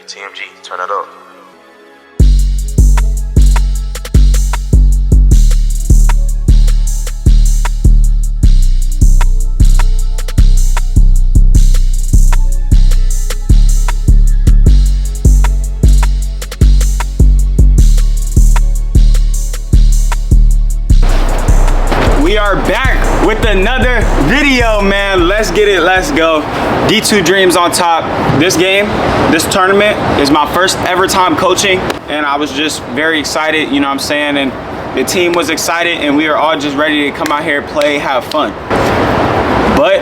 TMG, turn it up. We are back with another video, man. Let's get it, let's go. D2 Dreams on top. This game, this tournament is my first ever time coaching, and I was just very excited, you know what I'm saying? And the team was excited, and we are all just ready to come out here, play, have fun. But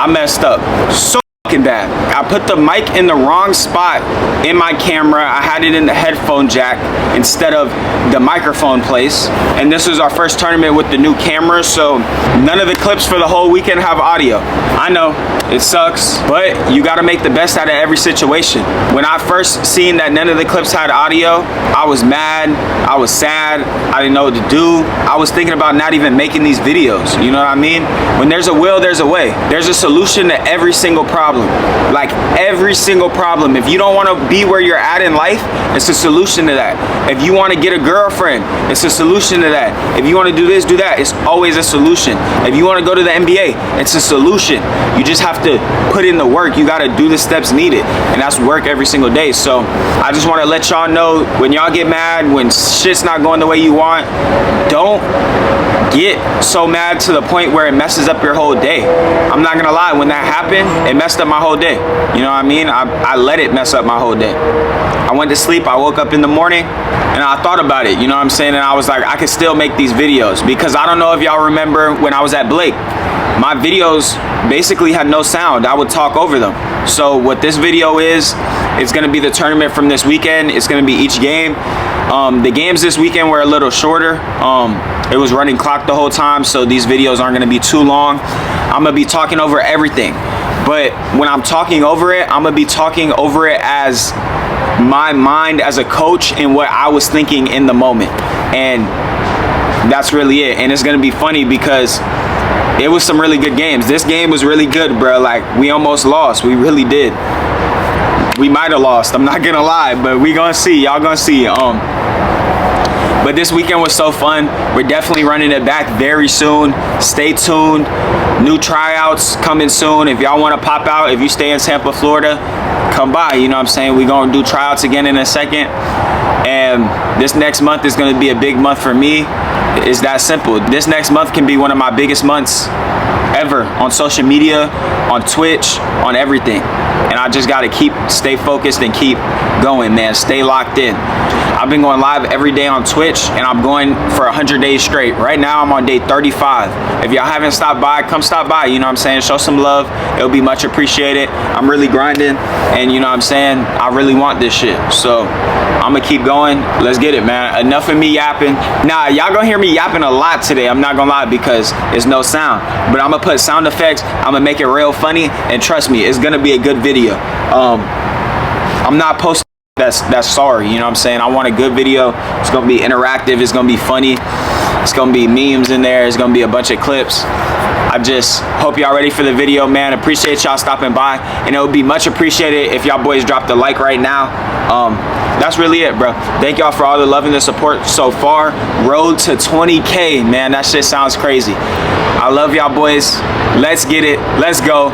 I messed up so fucking bad. I put the mic in the wrong spot in my camera. I had it in the headphone jack instead of the microphone place. And this was our first tournament with the new camera, so none of the clips for the whole weekend have audio. I know, it sucks, but you gotta make the best out of every situation. When I first seen that none of the clips had audio, I was mad, I was sad, I didn't know what to do. I was thinking about not even making these videos, you know what I mean? When there's a will, there's a way. There's a solution to every single problem. Like every single problem. If you don't want to be where you're at in life, it's a solution to that. If you want to get a girlfriend, it's a solution to that. If you want to do this, do that, it's always a solution. If you want to go to the NBA, it's a solution. You just have to put in the work. You got to do the steps needed, and that's work every single day. So I just want to let y'all know, when y'all get mad, when shit's not going the way you want, don't get so mad to the point where it messes up your whole day. I'm not gonna lie, when that happened, it messed up my whole day. You know what I mean? I let it mess up my whole day. I went to sleep, I woke up in the morning, and I thought about it, you know what I'm saying? And I was like, I could still make these videos, because I don't know if y'all remember when I was at Blake, my videos basically had no sound. I would talk over them. So what this video is, it's gonna be the tournament from this weekend. It's gonna be each game. The games this weekend were a little shorter. It was running clock the whole time, so these videos aren't gonna be too long. I'm gonna be talking over everything. But when I'm talking over it, I'm gonna be talking over it as my mind as a coach and what I was thinking in the moment. And that's really it. And it's gonna be funny because it was some really good games. This game was really good, bro. Like, we almost lost. We really did. We might have lost, I'm not gonna lie, but we gonna see. Y'all gonna see. But this weekend was so fun. We're definitely running it back very soon. Stay tuned. New tryouts coming soon. If y'all want to pop out, if you stay in Tampa, Florida, come by. You know what I'm saying? We're going to do tryouts again in a second. And this next month is going to be a big month for me. It's that simple. This next month can be one of my biggest months ever on social media, on Twitch, on everything. And I just got to stay focused and keep going, man. Stay locked in. I've been going live every day on Twitch, and I'm going for 100 days straight. Right now, I'm on day 35. If y'all haven't stopped by, come stop by. You know what I'm saying? Show some love. It'll be much appreciated. I'm really grinding, and you know what I'm saying? I really want this shit. So I'm gonna keep going. Let's get it, man. Enough of me yapping. Nah, y'all gonna hear me yapping a lot today. I'm not gonna lie, because there's no sound. But I'm gonna put sound effects. I'm gonna make it real funny, and trust me, it's gonna be a good video. I'm not posting that's sorry, you know what I'm saying? I want a good video. It's gonna be interactive, it's gonna be funny, it's gonna be memes in there, it's gonna be a bunch of clips. I just hope y'all ready for the video, man. Appreciate y'all stopping by, and it would be much appreciated if y'all boys dropped a like right now. That's really it, bro. Thank y'all for all the love and the support so far. Road to 20K, man. That shit sounds crazy. I love y'all boys. Let's get it. Let's go.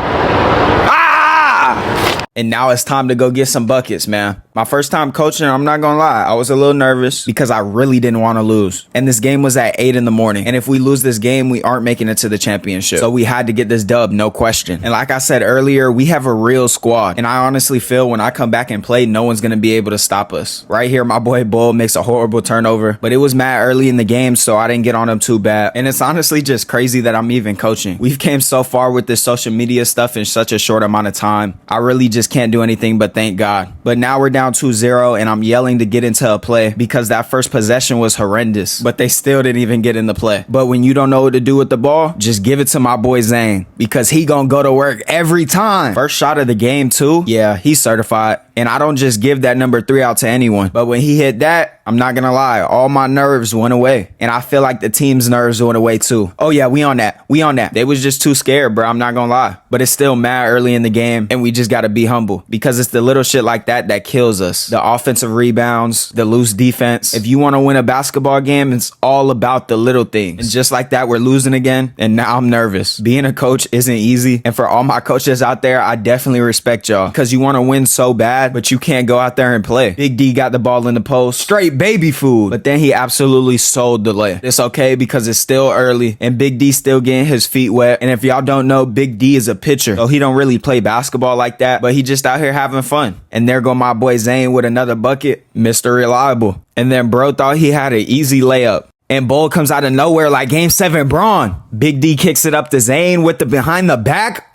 And now it's time to go get some buckets, man. My first time coaching, I'm not gonna lie, I was a little nervous because I really didn't want to lose. And this game was at 8 in the morning. And if we lose this game, we aren't making it to the championship. So we had to get this dub, no question. And like I said earlier, we have a real squad. And I honestly feel when I come back and play, no one's gonna be able to stop us. Right here, my boy Bull makes a horrible turnover, but it was mad early in the game, so I didn't get on him too bad. And it's honestly just crazy that I'm even coaching. We've came so far with this social media stuff in such a short amount of time. I really just can't do anything but thank God. But now we're down 2-0, and I'm yelling to get into a play because that first possession was horrendous, but they still didn't even get in the play. But when you don't know what to do with the ball, just give it to my boy Zane, because he gonna go to work every time. First shot of the game too. Yeah, he's certified. And I don't just give that number 3 out to anyone. But when he hit that, I'm not gonna lie, all my nerves went away. And I feel like the team's nerves went away too. Oh yeah, we on that. We on that. They was just too scared, bro. I'm not gonna lie. But it's still mad early in the game, and we just gotta be humble. Because it's the little shit like that that kills us. The offensive rebounds, the loose defense. If you wanna win a basketball game, it's all about the little things. And just like that, we're losing again, and now I'm nervous. Being a coach isn't easy. And for all my coaches out there, I definitely respect y'all. Because you wanna win so bad, but you can't go out there and play. Big D got the ball in the post. Straight baby food. But then he absolutely sold the lay. It's okay because it's still early and Big D still getting his feet wet. And if y'all don't know, Big D is a pitcher. So he don't really play basketball like that, but he just out here having fun. And there go my boy Zane with another bucket. Mr. Reliable. And then bro thought he had an easy layup. And Bull comes out of nowhere like Game 7 Braun. Big D kicks it up to Zane with the behind the back.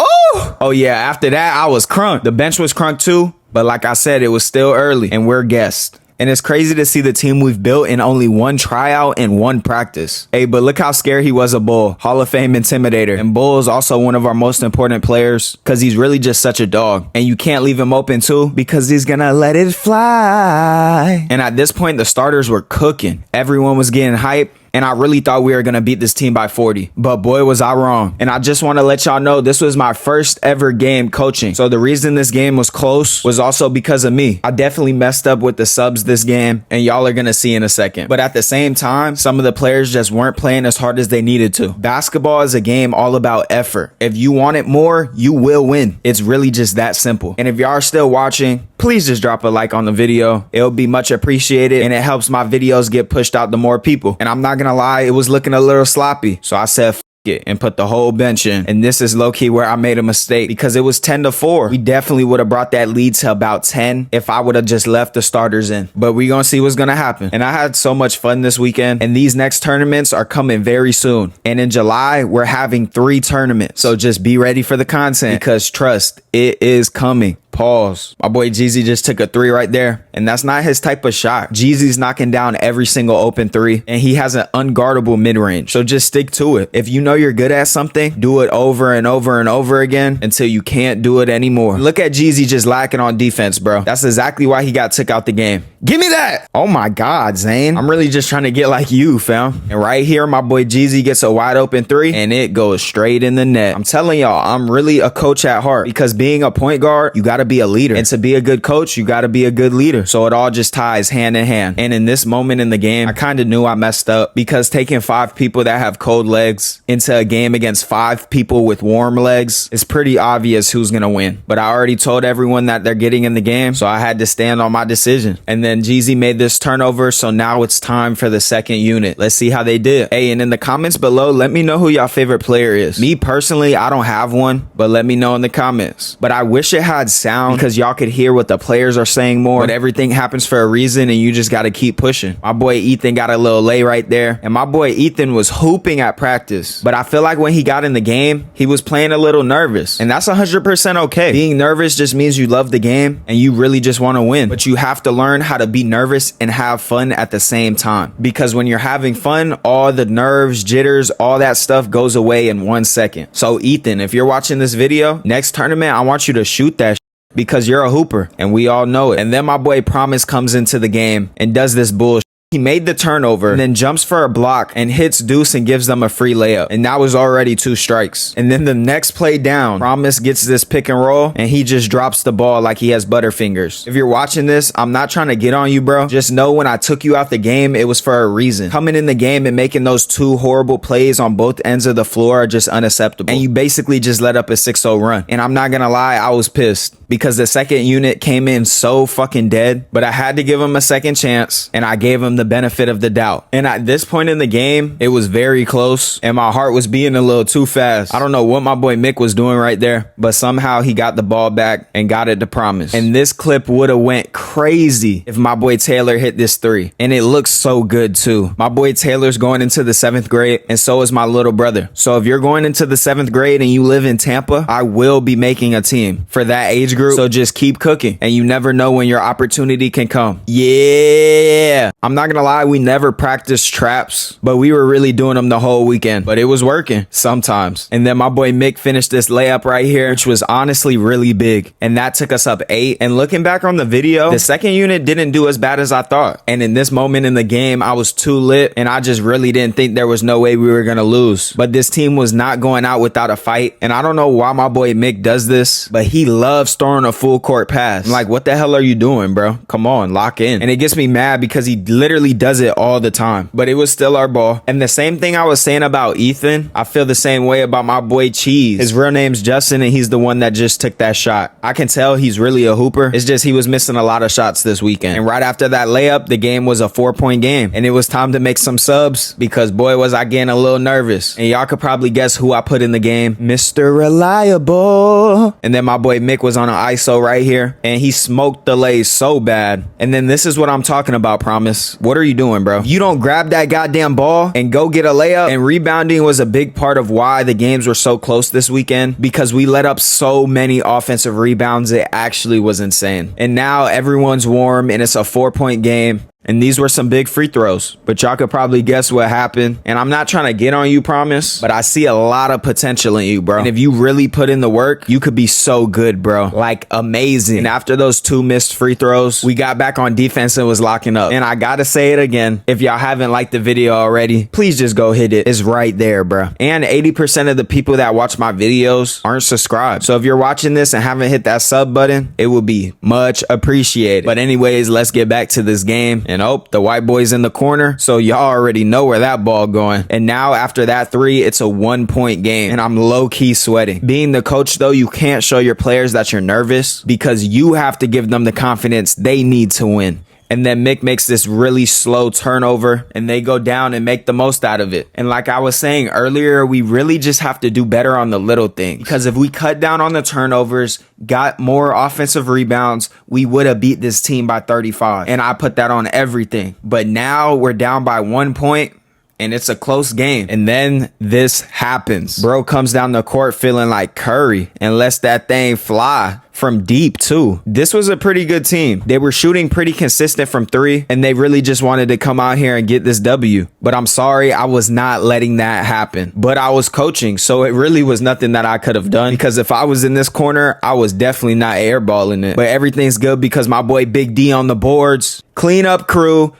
Oh yeah, after that, I was crunk. The bench was crunk too. But like I said, it was still early and we're guests. And it's crazy to see the team we've built in only one tryout and one practice. Hey, but look how scared he was of Bull. Hall of Fame intimidator. And Bull is also one of our most important players because he's really just such a dog. And you can't leave him open too because he's gonna let it fly. And at this point, the starters were cooking. Everyone was getting hype. And I really thought we were going to beat this team by 40. But boy, was I wrong. And I just want to let y'all know this was my first ever game coaching. So the reason this game was close was also because of me. I definitely messed up with the subs this game. And y'all are going to see in a second. But at the same time, some of the players just weren't playing as hard as they needed to. Basketball is a game all about effort. If you want it more, you will win. It's really just that simple. And if y'all are still watching, please just drop a like on the video. It'll be much appreciated. And it helps my videos get pushed out to more people. And I'm not gonna lie, it was looking a little sloppy. So I said, it and put the whole bench in. And this is low-key where I made a mistake because it was 10-4. We definitely would have brought that lead to about 10 if I would have just left the starters in. But we gonna see what's gonna happen. And I had so much fun this weekend. And these next tournaments are coming very soon. And in July, we're having 3 tournaments. So just be ready for the content because trust, it is coming. Pause. My boy Jeezy just took a 3 right there. And that's not his type of shot. Jeezy's knocking down every single open 3. And he has an unguardable mid-range. So just stick to it. If you know you're good at something, do it over and over and over again until you can't do it anymore. Look at Jeezy just lacking on defense, bro. That's exactly why he got took out the game. Give me that. Oh my God, Zane. I'm really just trying to get like you, fam. And right here, my boy Jeezy gets a wide open 3 and it goes straight in the net. I'm telling y'all, I'm really a coach at heart because being a point guard, you gotta be a leader. And to be a good coach, you gotta be a good leader. So it all just ties hand in hand. And in this moment in the game, I kind of knew I messed up because taking 5 people that have cold legs into a game against 5 people with warm legs is pretty obvious who's gonna win. But I already told everyone that they're getting in the game, so I had to stand on my decision. And then Jeezy made this turnover, so now it's time for the second unit. Let's see how they did. Hey, and in the comments below, let me know who y'all favorite player is. Me personally, I don't have one, but let me know in the comments. But I wish it had sound because y'all could hear what the players are saying more. But everything happens for a reason and you just got to keep pushing. My boy Ethan got a little lay right there. And my boy Ethan was hooping at practice. But I feel like when he got in the game, he was playing a little nervous. And that's 100% okay. Being nervous just means you love the game and you really just want to win. But you have to learn how to be nervous and have fun at the same time. Because when you're having fun, all the nerves, jitters, all that stuff goes away in 1 second. So Ethan, if you're watching this video, next tournament, I want you to shoot that because you're a hooper and we all know it. And then my boy Promise comes into the game and does this bullshit. He made the turnover and then jumps for a block and hits Deuce and gives them a free layup. And that was already 2 strikes. And then the next play down, Promise gets this pick and roll and he just drops the ball like he has butterfingers. If you're watching this, I'm not trying to get on you, bro. Just know when I took you out the game, it was for a reason. Coming in the game and making those 2 horrible plays on both ends of the floor are just unacceptable. And you basically just let up a 6-0 run. And I'm not gonna lie, I was pissed because the second unit came in so fucking dead, but I had to give him a second chance and I gave him the benefit of the doubt. And at this point in the game, it was very close and my heart was beating a little too fast. I don't know what my boy Mick was doing right there, but somehow he got the ball back and got it to Promise. And this clip would have went crazy if my boy Taylor hit this 3. And it looks so good too. My boy Taylor's going into the 7th grade and so is my little brother. So if you're going into the 7th grade and you live in Tampa, I will be making a team for that age group regroup. So just keep cooking, and you never know when your opportunity can come. Yeah. I'm not gonna lie, we never practiced traps, but we were really doing them the whole weekend. But it was working sometimes. And then my boy Mick finished this layup right here, which was honestly really big. And that took us up 8. And looking back on the video, the second unit didn't do as bad as I thought. And in this moment in the game, I was too lit, and I just really didn't think there was no way we were gonna lose. But this team was not going out without a fight. And I don't know why my boy Mick does this, but he loves throwing a full court pass. I'm like, what the hell are you doing, bro? Come on, lock in. And it gets me mad because he literally does it all the time. But it was still our ball. And the same thing I was saying about Ethan, I feel the same way about my boy Cheese. His real name's Justin, and he's the one that just took that shot. I can tell he's really a hooper. It's just he was missing a lot of shots this weekend. And right after that layup, the game was a 4-point game. And it was time to make some subs because boy was I getting a little nervous. And y'all could probably guess who I put in the game. Mr. Reliable. And then my boy Mick was on an ISO right here, and he smoked the lays so bad. And then this is what I'm talking about, Promise. What are you doing, bro? You don't grab that goddamn ball and go get a layup. And rebounding was a big part of why the games were so close this weekend, because we let up so many offensive rebounds. It actually was insane. And now everyone's warm, and it's a 4-point game. And these were some big free throws, but y'all could probably guess what happened. And I'm not trying to get on you, Promise, but I see a lot of potential in you, bro. And if you really put in the work, you could be so good, bro. Like amazing. And after those 2 missed free throws, we got back on defense and was locking up. And I gotta say it again. If y'all haven't liked the video already, please just go hit it. It's right there, bro. And 80% of the people that watch my videos aren't subscribed. So if you're watching this and haven't hit that sub button, it would be much appreciated. But anyways, let's get back to this game. And oh, the white boy's in the corner, so y'all already know where that ball going. And now after that 3, it's a 1-point game, and I'm low-key sweating. Being the coach, though, you can't show your players that you're nervous because you have to give them the confidence they need to win. And then Mick makes this really slow turnover, and they go down and make the most out of it. And like I was saying earlier, we really just have to do better on the little things. Because if we cut down on the turnovers, got more offensive rebounds, we would have beat this team by 35. And I put that on everything. But now we're down by 1 point. And it's a close game. And then this happens. Bro comes down the court feeling like Curry and lets that thing fly from deep too. This was a pretty good team. They were shooting pretty consistent from 3, and they really just wanted to come out here and get this W. But I'm sorry, I was not letting that happen. But I was coaching, so it really was nothing that I could have done, because if I was in this corner, I was definitely not airballing it. But everything's good because my boy Big D on the boards. Clean up crew.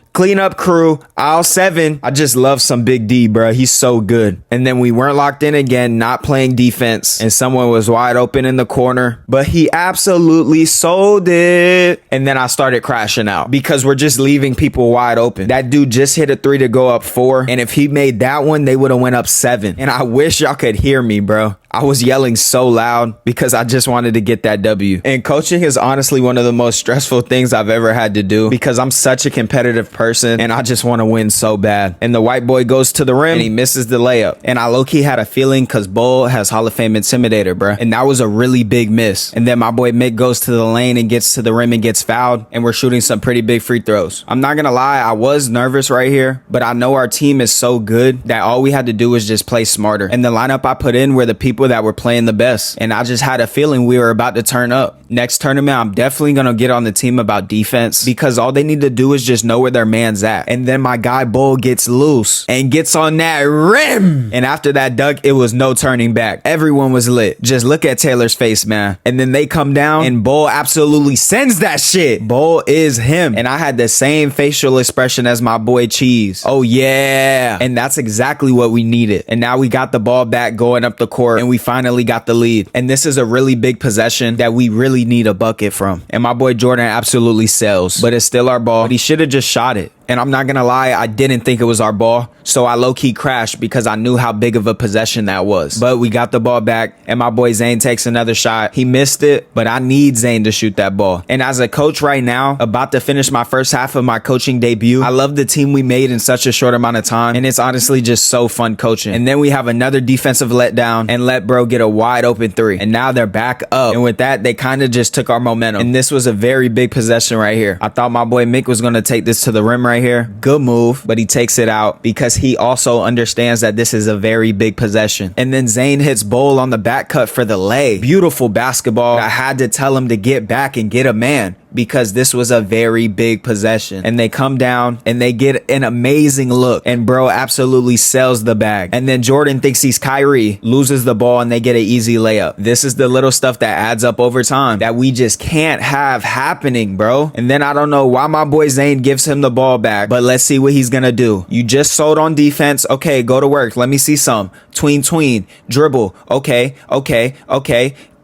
Aisle 7. I just love some Big D, bro. He's so good. And then we weren't locked in again, not playing defense, and someone was wide open in the corner, but he absolutely sold it. And then I started crashing out because we're just leaving people wide open. That dude just hit a 3 to go up 4, and if he made that one, they would have went up 7. And I wish y'all could hear me, bro. I was yelling so loud because I just wanted to get that W. And coaching is honestly one of the most stressful things I've ever had to do because I'm such a competitive person and I just want to win so bad. And the white boy goes to the rim and he misses the layup. And I low-key had a feeling because Bull has Hall of Fame Intimidator, bro. And that was a really big miss. And then my boy Mick goes to the lane and gets to the rim and gets fouled. And we're shooting some pretty big free throws. I'm not going to lie, I was nervous right here, but I know our team is so good that all we had to do was just play smarter. And the lineup I put in were the people that were playing the best, and I just had a feeling we were about to turn up. Next tournament, I'm definitely gonna get on the team about defense because all they need to do is just know where their man's at. And then my guy Bull gets loose and gets on that rim, and after that dunk, it was no turning back. Everyone was lit. Just look at Taylor's face, man. And then they come down and Bull absolutely sends that shit. Bull is him, and I had the same facial expression as my boy Cheese. Oh yeah, and that's exactly what we needed. And now we got the ball back going up the court, and we finally got the lead. And this is a really big possession that we really need a bucket from. And my boy Jordan absolutely sells, but it's still our ball. But he should have just shot it. And I'm not gonna lie, I didn't think it was our ball, so I low-key crashed because I knew how big of a possession that was. But we got the ball back, and my boy Zane takes another shot. He missed it, but I need Zane to shoot that ball. And as a coach right now, about to finish my first half of my coaching debut, I love the team we made in such a short amount of time, and it's honestly just so fun coaching. And then we have another defensive letdown and let bro get a wide open 3. And now they're back up, and with that, they kind of just took our momentum. And this was a very big possession right here. I thought my boy Mick was gonna take this to the rim right right here. Good move, but he takes it out because he also understands that this is a very big possession. And then Zayn hits Bowl on the back cut for the lay. Beautiful basketball. I had to tell him to get back and get a man because this was a very big possession. And they come down and they get an amazing look. And bro absolutely sells the bag. And then Jordan thinks he's Kyrie, loses the ball, and they get an easy layup. This is the little stuff that adds up over time that we just can't have happening, bro. And then I don't know why my boy Zayn gives him the ball back, but let's see what he's gonna do. You just sold on defense. Okay, go to work. Let me see some. Tween, dribble. Okay.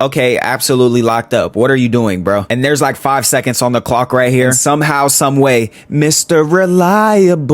Okay, absolutely locked up. What are you doing, bro? And there's like 5 seconds on the clock right here. And somehow, some way, Mr. Reliable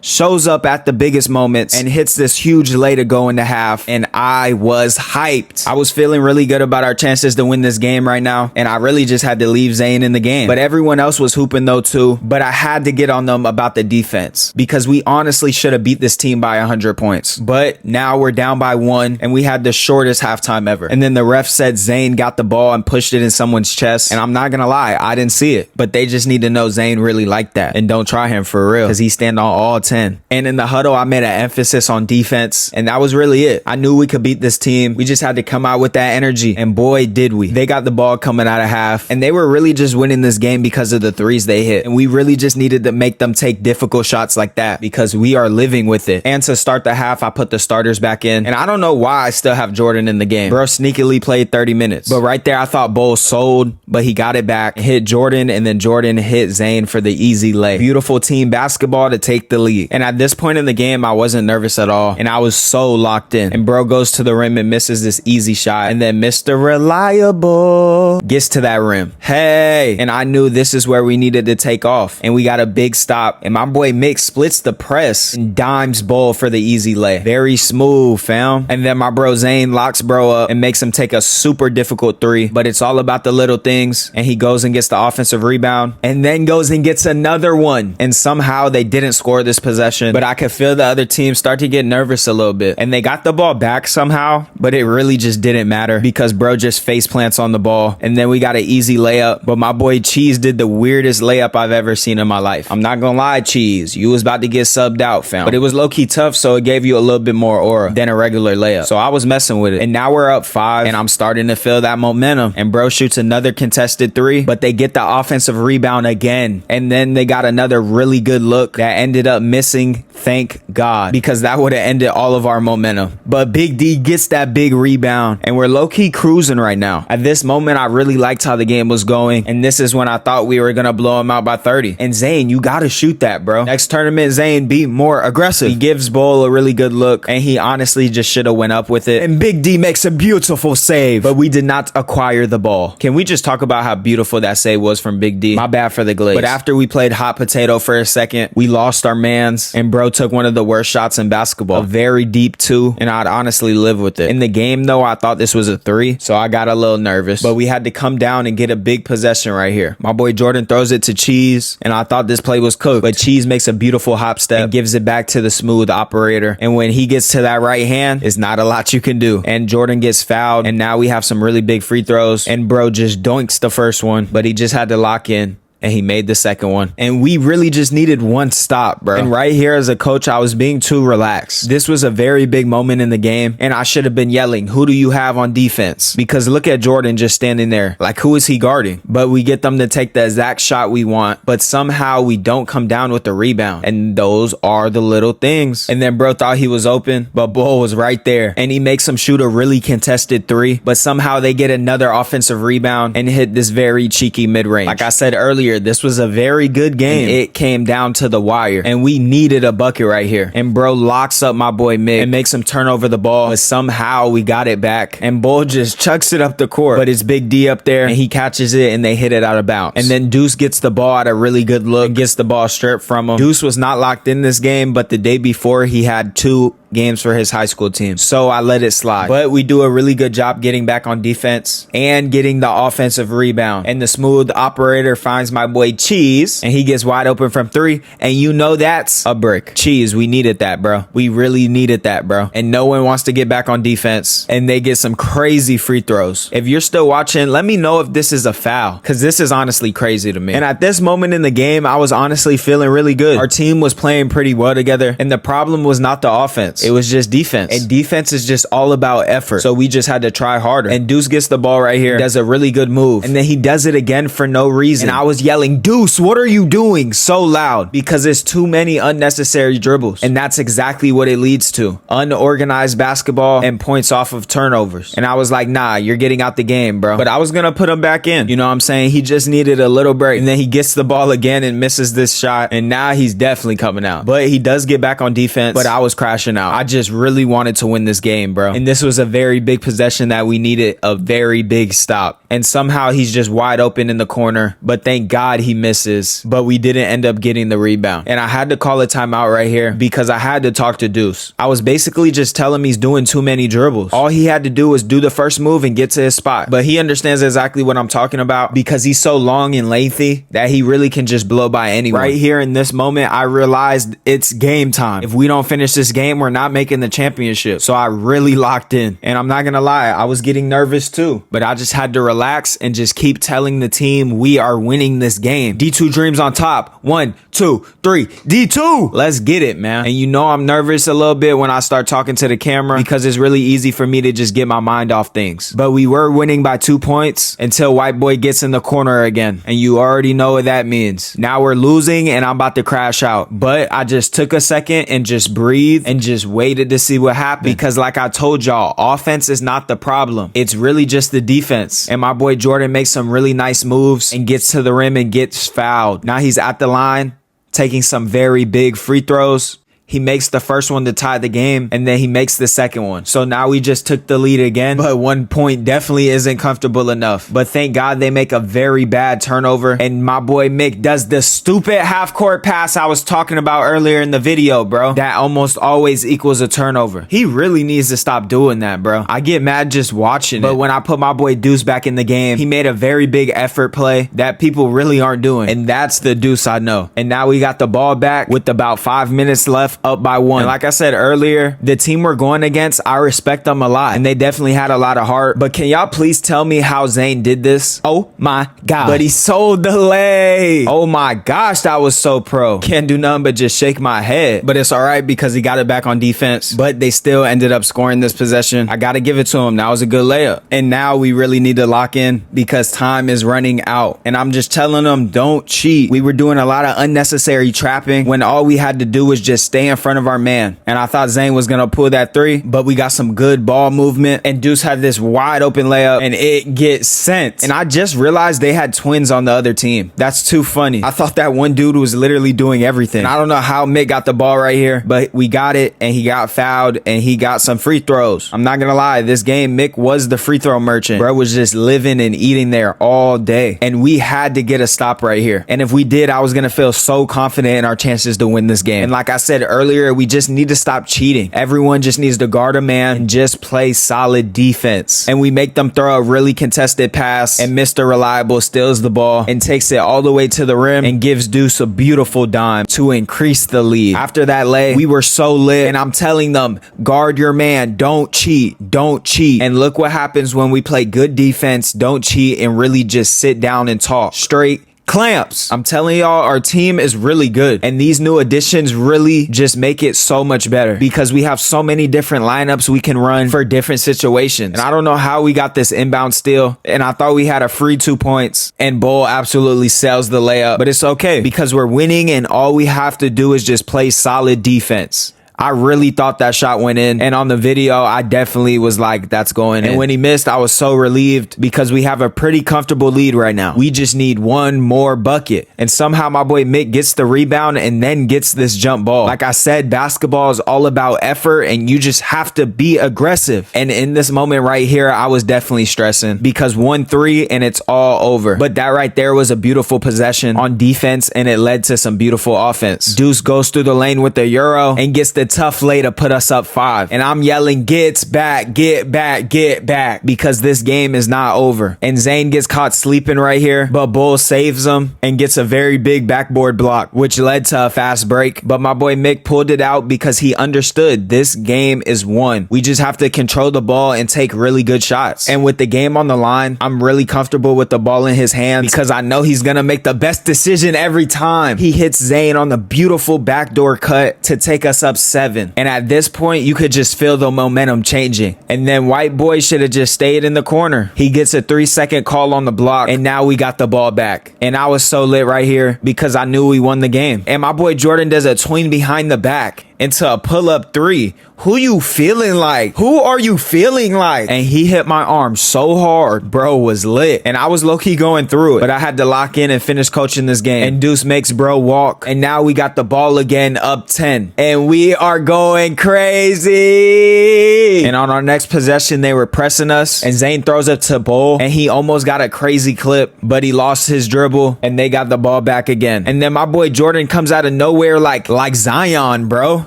shows up at the biggest moments and hits this huge lay to go into half. And I was hyped. I was feeling really good about our chances to win this game right now. And I really just had to leave Zayn in the game. But everyone else was hooping though too. But I had to get on them about the defense because we honestly should have beat this team by 100 points. But now we're down by 1 and we had the shortest halftime ever. And then the ref said Zayn got the ball and pushed it in someone's chest. And I'm not gonna lie, I didn't see it. But they just need to know Zayn really liked that. And don't try him for real because he stand on all 10. And in the huddle, I made an emphasis on defense. And that was really it. I knew we could beat this team. We just had to come out with that energy. And boy, did we. They got the ball coming out of half. And they were really just winning this game because of the threes they hit. And we really just needed to make them take difficult shots like that because we are living with it. And to start the half, I put the starters back in. And I don't know why I still have Jordan in the game. Bro sneakily played 30 minutes. But right there, I thought Bull sold, but he got it back, hit Jordan, and then Jordan hit Zayn for the easy lay. Beautiful team basketball to take the lead. And at this point in the game, I wasn't nervous at all. And I was so locked in. And bro goes to the rim and misses this easy shot. And then Mr. Reliable gets to that rim. Hey! And I knew this is where we needed to take off. And we got a big stop. And my boy Mick splits the press and dimes Bull for the easy lay. Very smooth, fam. And then my bro Zayn locks bro up and makes him take a super difficult three, but it's all about the little things. And he goes and gets the offensive rebound and then goes and gets another one. And somehow they didn't score this possession, but I could feel the other team start to get nervous a little bit. And they got the ball back somehow, but it really just didn't matter because bro just face plants on the ball. And then we got an easy layup, but my boy Cheese did the weirdest layup I've ever seen in my life. I'm not gonna lie, Cheese, you was about to get subbed out, fam. But it was low-key tough, so it gave you a little bit more aura than a regular layup. So I was messing with it. And now we're up 5 and I'm starting to feel that momentum. And bro shoots another contested three, but they get the offensive rebound again. And then they got another really good look that ended up missing. Thank God, because that would have ended all of our momentum. But Big D gets that big rebound and we're low-key cruising right now. At this moment, I really liked how the game was going. And this is when I thought we were going to blow him out by 30. And Zayn, you got to shoot that, bro. Next tournament, Zayn, be more aggressive. He gives Bull a really good look and he honestly just should have went up with it. And Big D makes a beautiful save, but we did not acquire the ball. Can we just talk about how beautiful that save was from Big D? My bad for the glitch. But after we played hot potato for a second, we lost our mans and bro took one of the worst shots in basketball. A very deep 2, and I'd honestly live with it. In the game though, I thought this was a 3, so I got a little nervous, but we had to come down and get a big possession right here. My boy Jordan throws it to Cheese, and I thought this play was cooked, but Cheese makes a beautiful hop step and gives it back to the smooth operator. And when he gets to that right hand, it's not a lot you can do. And Jordan gets fouled, and now we have some really big free throws, and bro just doinks the first one, but he just had to lock in. And he made the second one. And we really just needed one stop, bro. And right here as a coach, I was being too relaxed. This was a very big moment in the game. And I should have been yelling, who do you have on defense? Because look at Jordan just standing there. Like, who is he guarding? But we get them to take the exact shot we want. But somehow we don't come down with the rebound. And those are the little things. And then bro thought he was open, but Bull was right there. And he makes him shoot a really contested 3. But somehow they get another offensive rebound and hit this very cheeky mid-range. Like I said earlier, this was a very good game. It came down to the wire and we needed a bucket right here. And bro locks up my boy Mick and makes him turn over the ball, but somehow we got it back and Bull just chucks it up the court, but it's Big D up there and he catches it and they hit it out of bounds. And then Deuce gets the ball at a really good look and gets the ball stripped from him. Deuce was not locked in this game, but the day before he had 2 games for his high school team. So I let it slide. But we do a really good job getting back on defense and getting the offensive rebound. And the smooth operator finds my boy Cheese, and he gets wide open from 3. And you know that's a brick. Cheese, we needed that, bro. We really needed that, bro. And no one wants to get back on defense. And they get some crazy free throws. If you're still watching, let me know if this is a foul, because this is honestly crazy to me. And at this moment in the game, I was honestly feeling really good. Our team was playing pretty well together. And the problem was not the offense. It was just defense. And defense is just all about effort. So we just had to try harder. And Deuce gets the ball right here, does a really good move. And then he does it again for no reason. And I was yelling, Deuce, what are you doing? So loud, because it's too many unnecessary dribbles. And that's exactly what it leads to. Unorganized basketball and points off of turnovers. And I was like, nah, you're getting out the game, bro. But I was gonna put him back in. You know what I'm saying? He just needed a little break. And then he gets the ball again and misses this shot. And now he's definitely coming out. But he does get back on defense. But I was crashing out. I just really wanted to win this game, bro. And this was a very big possession that we needed a very big stop. And somehow he's just wide open in the corner. But thank God he misses. But we didn't end up getting the rebound. And I had to call a timeout right here because I had to talk to Deuce. I was basically just telling him he's doing too many dribbles. All he had to do was do the first move and get to his spot. But he understands exactly what I'm talking about because he's so long and lengthy that he really can just blow by anyone. Right here in this moment, I realized it's game time. If we don't finish this game, we're not making the championship. So I really locked in. And I'm not gonna lie, I was getting nervous too. But I just had to relax and just keep telling the team we are winning this game. D2 Dreams on top. 1, 2, 3. D2! Let's get it, man. And you know I'm nervous a little bit when I start talking to the camera because it's really easy for me to just get my mind off things. But we were winning by 2 points until white boy gets in the corner again. And you already know what that means. Now we're losing and I'm about to crash out. But I just took a second and just breathed and just waited to see what happened. Because like I told y'all, offense is not the problem. It's really just the defense. And my boy Jordan makes some really nice moves and gets to the rim and gets fouled. Now he's at the line, taking some very big free throws. He makes the first one to tie the game, and then he makes the second one. So now we just took the lead again, but 1 point definitely isn't comfortable enough. But thank God they make a very bad turnover, and my boy Mick does the stupid half-court pass I was talking about earlier in the video, bro. That almost always equals a turnover. He really needs to stop doing that, bro. I get mad just watching it. But when I put my boy Deuce back in the game, he made a very big effort play that people really aren't doing, and that's the Deuce I know. And now we got the ball back with about 5 minutes left, up by 1. And like I said earlier, the team we're going against, I respect them a lot, and they definitely had a lot of heart. But can y'all please tell me how Zane did this? Oh my God. But he sold the leg. Oh my gosh, that was so pro. Can't do nothing but just shake my head. But it's all right because he got it back on defense. But they still ended up scoring this possession. I got to give it to him. That was a good layup. And now we really need to lock in because time is running out. And I'm just telling them, don't cheat. We were doing a lot of unnecessary trapping when all we had to do was just stay in front of our man. And I thought Zane was gonna pull that 3, but we got some good ball movement, and Deuce had this wide open layup and it gets sent. And I just realized they had twins on the other team. That's too funny. I thought that one dude was literally doing everything. And I don't know how Mick got the ball right here, but we got it, and he got fouled, and he got some free throws. I'm not gonna lie, this game Mick was the free throw merchant. Bro was just living and eating there all day, and we had to get a stop right here. And if we did, I was gonna feel so confident in our chances to win this game. And like I said earlier, we just need to stop cheating. Everyone just needs to guard a man and just play solid defense. And we make them throw a really contested pass, and Mr. Reliable steals the ball and takes it all the way to the rim and gives Deuce a beautiful dime to increase the lead. After that leg, we were so lit, and I'm telling them, guard your man, don't cheat, don't cheat. And look what happens when we play good defense, don't cheat, and really just sit down and talk. Straight clamps. I'm telling y'all, our team is really good, and these new additions really just make it so much better because we have so many different lineups we can run for different situations. And I don't know how we got this inbound steal, and I thought we had a free 2 points, and Bull absolutely sells the layup, but it's okay because we're winning, and all we have to do is just play solid defense. I really thought that shot went in, and on the video I definitely was like, that's going in. And when he missed, I was so relieved because we have a pretty comfortable lead right now. We just need one more bucket, and somehow my boy Mick gets the rebound and then gets this jump ball. Like I said, basketball is all about effort, and you just have to be aggressive. And in this moment right here, I was definitely stressing because 1-3 and it's all over. But that right there was a beautiful possession on defense, and it led to some beautiful offense. Deuce goes through the lane with the Euro and gets the tough lay to put us up 5. And I'm yelling, get back, get back, get back, because this game is not over. And Zane gets caught sleeping right here, but Bull saves him and gets a very big backboard block, which led to a fast break. But my boy Mick pulled it out because he understood this game is won. We just have to control the ball and take really good shots. And with the game on the line, I'm really comfortable with the ball in his hands because I know he's gonna make the best decision every time. He hits Zane on the beautiful backdoor cut to take us up 7. And at this point, you could just feel the momentum changing. And then White Boy should have just stayed in the corner. He gets a 3-second call on the block, and now we got the ball back. And I was so lit right here because I knew we won the game. And my boy Jordan does a tween behind the back into a pull-up 3. Who you feeling like? Who are you feeling like? And he hit my arm so hard, bro was lit. And I was low-key going through it, but I had to lock in and finish coaching this game. And Deuce makes bro walk. And now we got the ball again, up 10. And we are going crazy. And on our next possession, they were pressing us. And Zane throws it to Bull. And he almost got a crazy clip, but he lost his dribble. And they got the ball back again. And then my boy Jordan comes out of nowhere like Zion, bro.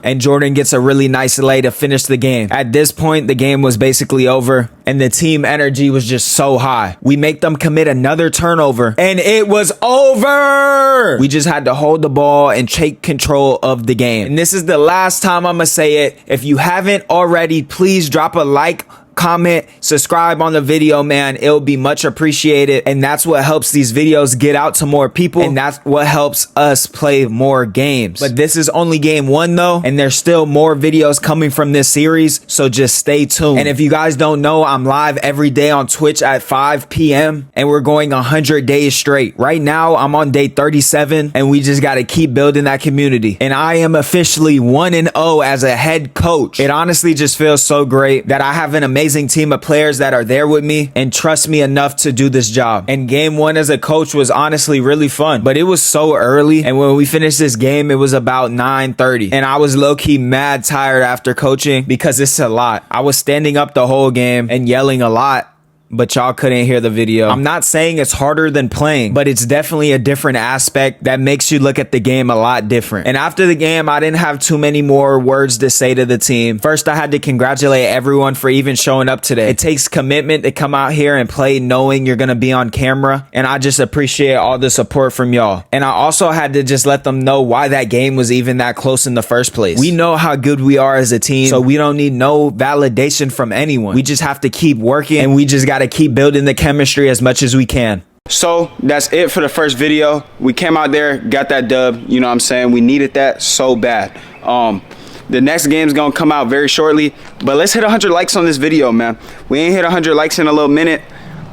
And Jordan gets a really nice lay to finish the game. At this point, the game was basically over and the team energy was just so high. We make them commit another turnover and it was over. We just had to hold the ball and take control of the game. And this is the last time I'm gonna say it. If you haven't already, please drop a like, comment, subscribe on the video, man. It'll be much appreciated. And that's what helps these videos get out to more people. And that's what helps us play more games. But this is only game 1 though. And there's still more videos coming from this series. So just stay tuned. And if you guys don't know, I'm live every day on Twitch at 5 p.m. And we're going 100 days straight. Right now, I'm on day 37 and we just got to keep building that community. And I am officially 1-0 as a head coach. It honestly just feels so great that I have an amazing team of players that are there with me and trust me enough to do this job. And game 1 as a coach was honestly really fun, but it was so early. And when we finished this game, it was about 9:30 and I was low-key mad tired after coaching because it's a lot. I was standing up the whole game and yelling a lot, but y'all couldn't hear the video. I'm not saying it's harder than playing, but it's definitely a different aspect that makes you look at the game a lot different. And after the game, I didn't have too many more words to say to the team. First, I had to congratulate everyone for even showing up today. It takes commitment to come out here and play knowing you're gonna be on camera, and I just appreciate all the support from y'all. And I also had to just let them know why that game was even that close in the first place. We know how good we are as a team, so we don't need no validation from anyone. We just have to keep working, and we just got to keep building the chemistry as much as we can. So that's it for the first video. We came out there, got that dub, you know what I'm saying? We needed that so bad. The next game's gonna come out very shortly, but let's hit 100 likes on this video, man. We ain't hit 100 likes in a little minute.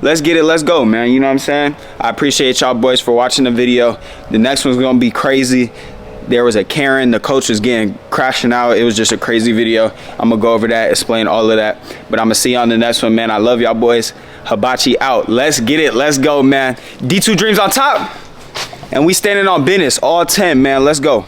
Let's get it, let's go, man. You know what I'm saying? I appreciate y'all boys for watching the video. The next one's gonna be crazy. There was a Karen, the coach was getting crashing out. It was just a crazy video. I'm gonna go over that, explain all of that, but I'm gonna see you on the next one, man. I love y'all boys. Hibachi out. Let's get it, let's go, man. D2 Dreams on top, and we standing on business, all 10, man. Let's go.